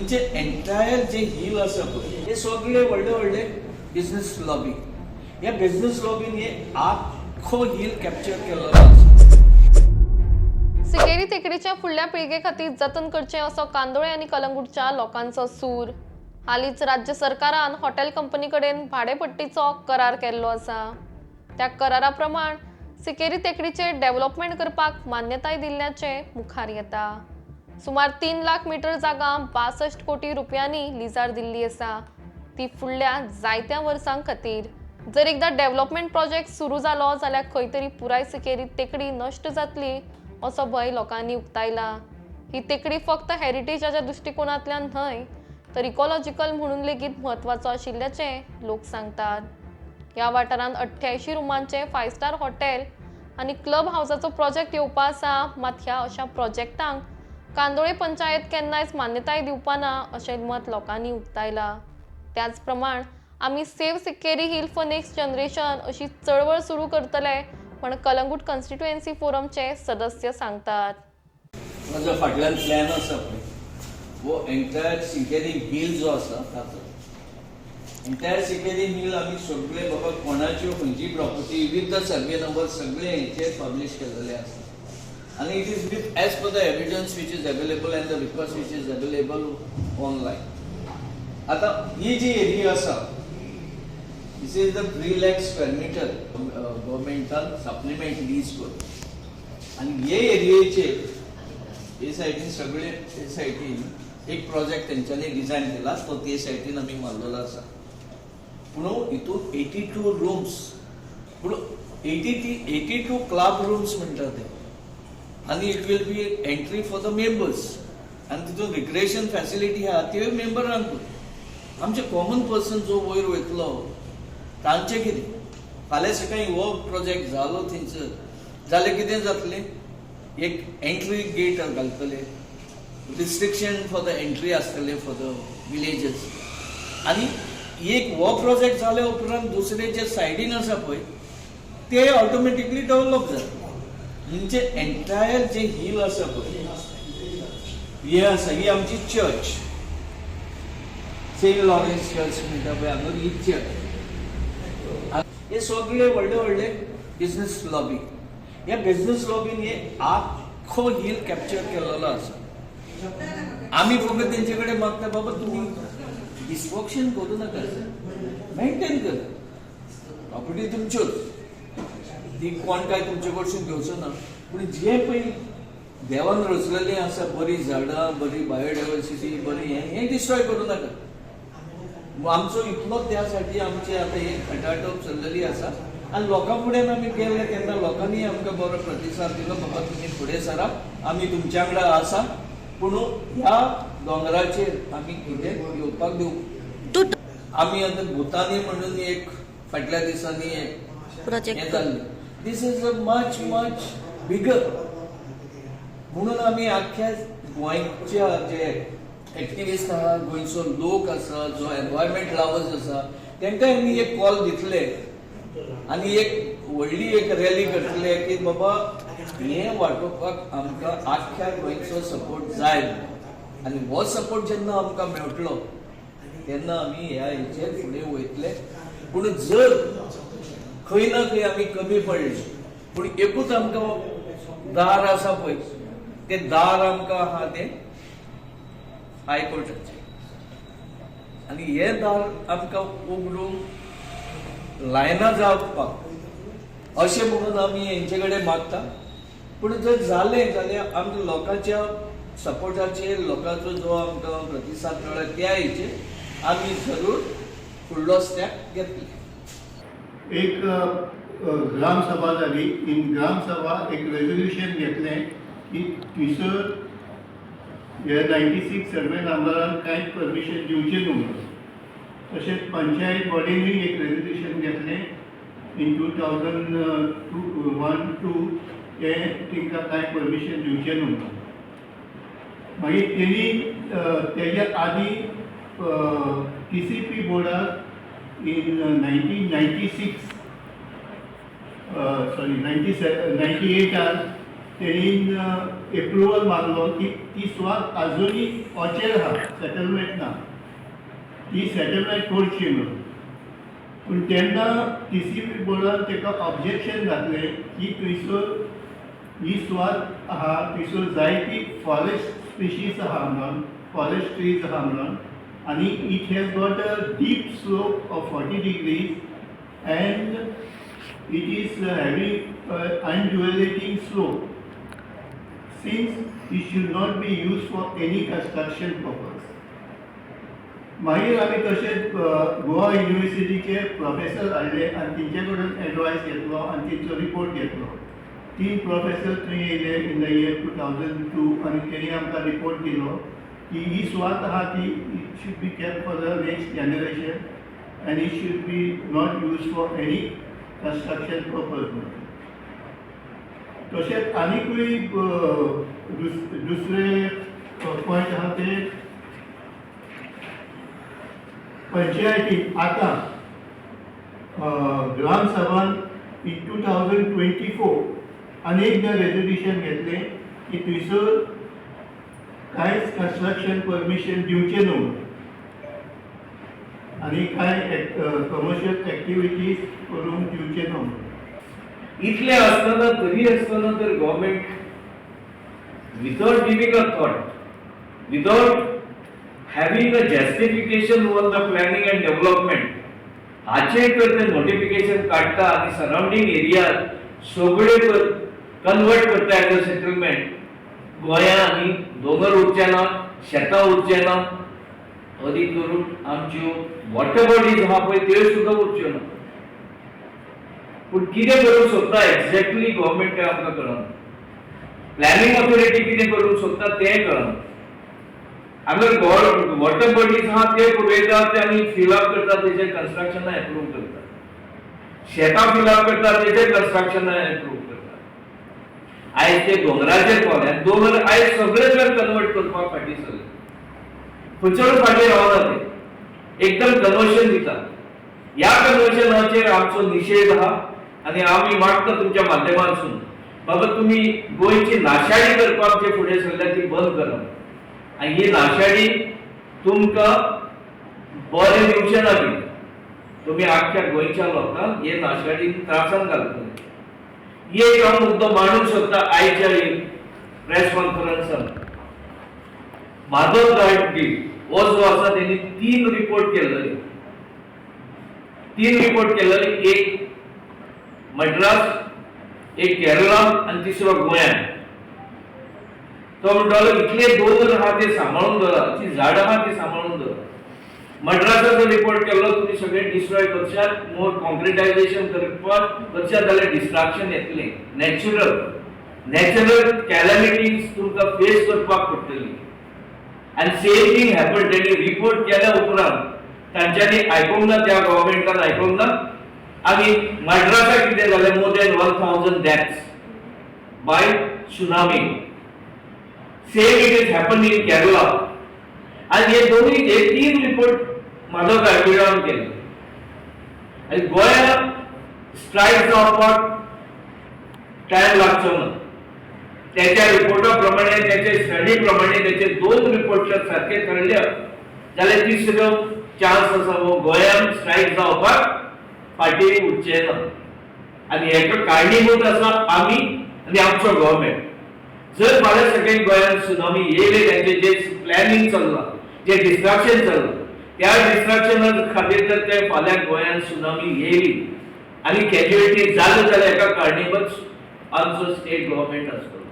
म्हणजे एंटायर जे हिल आसा पळय हे सगळे व्हडले व्हडले बिझनेस लॉबी, ह्या बिझनेस लॉबीन हे आख्खो हिल कॅप्चर केल्लो आसा. सिकेरी तेकडीच्या फुडल्या पिळगे खातीर जतन करचें असो कांदोळे आनी कलंगूटच्या लोकांचो सूर. हालींच राज्य सरकारान हॉटेल कंपनी कडेन भाडेपट्टीचो करार केल्लो आसा. त्या करारा प्रमाण सिकेरी तेकडीचे डेव्हलपमेंट करपाक मान्यताय दिल्ल्याचे मुखार येता. सुमार 3 लाख मीटर जागा 62 कोटी रुपयांनी लिजार दिल्ली आसा, ती फुडल्या जायत्या वर्सां खातीर. जर एकदा डेव्हलपमेंट प्रोजेक्ट सुरू जालो जाल्यार खंय तरी पुराय सिकेरी तेकडी नश्ट जातली असो भंय लोकांनी उक्तायला. ही तेकडी फक्त हेरिटेजाच्या दृष्टिकोनांतल्यान न्हय तर इकॉलॉजिकल म्हणून लेगीत म्हत्वाचो आशिल्ल्याचे लोक सांगतात. ह्या वाठारांत 88 रुमांचे 5 स्टार हॉटेल आनी क्लब हाऊसाचो प्रोजेक्ट येवपा आसा, मात ह्या अशा प्रोजेक्टांक कांदोळे पंचायत केन्नाच मान्यताय दिवपाना अशें मत लोकांनी उक्तायला. त्याच प्रमाण आमी save Sikeri hill for next generation अशी चळवळ सुरू करतले म्हण कलंगूट कॉन्स्टिट्युएन्सी फोरमचे सदस्य सांगतात. म्हजो फाटल्यान प्लॅन आसा पळय वो एंटायर सिकेरी हिल जो आसा ताचो एंटायर सिकेरी हिल आमी सगळे बाबा कोणाच्यो खंयची property with the survey number सगळे हेचेर पब्लिश केलेले आसा आनी it is with as per the evidence which is available and the request which is available online. आता ही जी एरिया आसा this is the 3 lakh square metre गव्हर्मेंटान सप्लिमेंट लीज करून आनी हे एरियेचेर हे सायडीन सगळे ते सायडीन एक प्रोजेक्ट तेंच्यांनी डिझायन केला तो ते सायडीन आमी मारलेलो आसा. पूण हितून 82 रूम्स पूण 82 क्लब रूम्स म्हणटा ते आनी it will be entry for the members आनी तितून रिक्रिएशन फॅसिलिटी आहा त्यो मेंबरांक. आमचे कॉमन पर्सन जो वयर वयतलो तांचे कितें फाल्यां सकाळी हो प्रोजेक्ट जालो थंयसर जाल्यार कितें जातलें एक एंट्री गेट घालतले, रिस्ट्रिक्शन फॉर द एंट्री आसतले फॉर द विलेजेस आनी एक हो प्रोजेक्ट जाल्या उपरांत दुसरे जे सायडीन आसा पळय ते ऑटोमॅटिकली डेव्हलप जाता. म्हणजे एंटायर जे हिल आसा पळय हे आसा ही आमची चर्च सेंट लॉरेन्स चर्च म्हणटा पळय हांगा ही चर्च. हे सगळे व्हडले व्हडले बिझनेस लॉबी, ह्या बिझनेस लॉबीन हे आख्खो हिल कॅप्चर केलेलो आसा. आमी फक्त तेंचे कडेन मागता बाबा तुम्ही डिस्ट्रक्शन करू नाका, मेंटेन करा, प्रॉपर्टी तुमच्योच, ती कोण काय तुमचे कडसून घेवचो ना. पूण जे पळय देवान रचलेलें आसा बरी झाडां बरी बायोडायवर्सिटी बरी हें डिस्ट्रॉय करू नाका. आमचो इतलो त्या साठी आमचे आता एक खटाटप चल्लेली आसा आनी लोकां फुडें आमी गेले तेन्ना लोकांनी आमकां बरो प्रतिसाद दिलो बाबा तुमी फुडें सरा आमी तुमच्या वांगडा आसा. पूण ह्या दोंगराचेर आमी कितें येवपाक दिवं. आमी आतां भुतानी म्हणून एक फाटल्या दिसांनी एक प्रोजेक्ट जाल्लें. This is a much much bigger म्हणून आमी आख्ख्या गोंयच्या जे एक्टिविस्ट आहा गोंयचो लोक आसा जो एनवायरमेंट लवर्स आसा तांकां आमी एक कॉल दितले आनी एक व्हडली एक रॅली करतले की बाबा हें वाटोवपाक आमकां आख्ख्या गोंयचो सपोर्ट जाय आनी हो सपोर्ट जेन्ना आमकां मेळटलो तेन्ना आमी ह्या हेचेर फुडें वयतले. पूण जर खंय ना खंय आमी कमी पडले पूण एकूच आमकां दार आसा पळय तें दार आमकां आहा तें हायकोर्टाचे आनी हे दार आमकां उगडूंक लायना जावपाक अशें म्हणून आमी हेंचे कडेन मागता. पूण जर जालें जाल्यार आमकां लोकांच्या सपोर्टाचेर लोकांचो जो आमकां प्रतिसाद मेळ्ळा त्या हेचेर आमी जरूर फुडलो स्टेप घेतले. एक ग्रामसभा जाली. इन ग्रामसभा एक रेजोल्युशन घेतलें की थंयसर हे 96 सर्वे नंबरान कांयच परमिशन दिवचें न्हू. तशेंच पंचायत बॉडीनूय एक रेजोल्युशन घेतलें इन 2001-2 ते तांकां कांय परमिशन दिवचें न्हू. मागीर तेणी तेज्या आदी TCP बोर्डाक इन 1998 तेणीन एप्रुवल मागलो की ती सुवात अजुनूय ऑचेर आहा, सेटलमेंट ना, ती सेटलमेंट करची म्हणून. पूण तेन्ना TCP बोर्डान ताका ऑब्जेक्शन घातलें की थंयसर ही सुवात आहा, थंयसर जायती फॉरेस्ट स्पेशीस आहा म्हणून, फॉरेस्ट ट्रीज आहा म्हणून, आनी it has got a deep slope of 40 degrees and it is having undulating slope. Since it should not be used for any construction purpose. मागीर आमी तशेंच गोवा युनिवर्सिटीचे प्रोफेसर हाडले आनी तेंचे कडेन एडवायस घेतलो आनी तेंचो रिपोर्ट घेतलो. 3 प्रोफेसर थंय येयले इन द इयर 2002 आनी तेणी आमकां रिपोर्ट दिलो की ही सुवात आहा ती it should be kept for the next generation आनी it should be not use for any construction purpose म्हणून. तशेंच आनीकूय दुसरे पॉयंट आहा ते पंचायतीन आतां ग्राम सभान इन 2024 अनेकदा रेजोल्युशन घेतलें की थंयसर कांयच कंस्ट्रक्शन परमिशन दिवचें न्हू आनी कांय कमर्शियल एक्टिविटीज करूंक दिवचे न्हू. इतले असताना तरी असताना तर government without giving a thought, without having a justification on the planning and development, हाचे तर ते नोटिफिकेशन काढता आणि सराउंडिंग एरिया सगळे कन्वर्ट करता एज अ सेटलमेंट. गोंया आनी दोंगर उरचे ना, शेतां उरचे ना, अदी करून आमच्यो वॉटर बॉडीज आहा पळय त्यो सुद्दां उरच्यो ना. पूण कितें करूंक सोदता एक्झॅक्टली गव्हर्नमेंट आमकां कळना. प्लॅनिंग ऑथॉरिटी कितें करूंक सोदता तें कळना. हांगर वॉटर बॉडीज आहा ते पुरयतात आनी फिलअप करतात, तेजे कंस्ट्रक्शन एप्रूव करतात. शेतां फिलअप करतात, तेजे कंस्ट्रक्शन एप्रूव करतात. आयज ते दोंगराचेर पावल्यात, दोंगर आयज सगळे जण कन्वर्ट करपाक फाटीं सरले. खंयसर फाटीं रावना ते, एकदम कन्वर्शन दितात. ह्या कन्वर्शनाचेर आमचो निशेध आहा आनी आमी मागता तुमच्या माध्यमांतसून बाबा तुमी गोंयची नाशाडी करपाक जे फुडें सरल्या ती बंद करात. आनी ही नाशाडी तुमकां बरें दिवचें ना ती. तुमी आख्ख्या गोंयच्या लोकांक हे नाशाडीन त्रासान घालतले. एक हांव मुद्दो मांडूंक सोदता आयच्या प्रेस कॉन्फरन्सान. माधव गाडगी हो जो आसा तेणी 3 रिपोर्ट केल्ले. 3 रिपोर्ट केल्ले, एक मद्रास, एक केरळा आनी तिसरो गोंयांत. तो म्हणटालो इतले दोंगर आहा ते सांबाळून दवरा, जी झाडां आहा ती सांबाळून दवरा. मद्रासाचो रिपोर्ट केल्लो तुमी सगळे डिस्ट्रॉय करशात, मोर कॉन्क्रिटायझेशन करपाक करशात जाल्यार डिस्ट्रक्शन येतलें. नॅचरल कॅलॅमिटीज तुमकां फेस करपाक पडटली. आनी सेम थिंग हॅपन. तेणी रिपोर्ट केल्या उपरांत तांच्यांनी आयकूंक ना, त्या गव्हर्नमेंटान आयकूंक ना. आनी मद्रासाक कितें जालें, more than 1000 deaths by tsunami. Same it is happen in Kerala. आनी हे दोन्ही हे 3 रिपोर्ट माधव गाडगिळान केले. आनी गोंयांत स्ट्रायक जावपाक टायम लागचो ना. त्याच्या रिपोर्टा प्रमाणे, त्याच्या स्टडी प्रमाणे त्याचे 2 रिपोर्ट जर सारखे ठरले जाल्यार तिसरो चान्स आसा वो गोंयांत स्ट्रायक जावपाक फाटीं उरचे ना. आनी हेका कारणीभूत आसा आमी आनी आमचो गव्हर्नमेंट. जर फाल्यां सगळे गोंयांत सुनामी येयले, त्यांचे जे प्लॅनिंग चल्लां, जे डिस्ट्रक्शन चल्लां, त्या डिस्ट्रक्शना खातीर जर ते फाल्यां गोंयांत सुनामी येयली आनी कॅज्युअलिटी जाल्यो जाल्यार हेका कारणीभूत आमचो स्टेट गव्हर्नमेंट आसतलो.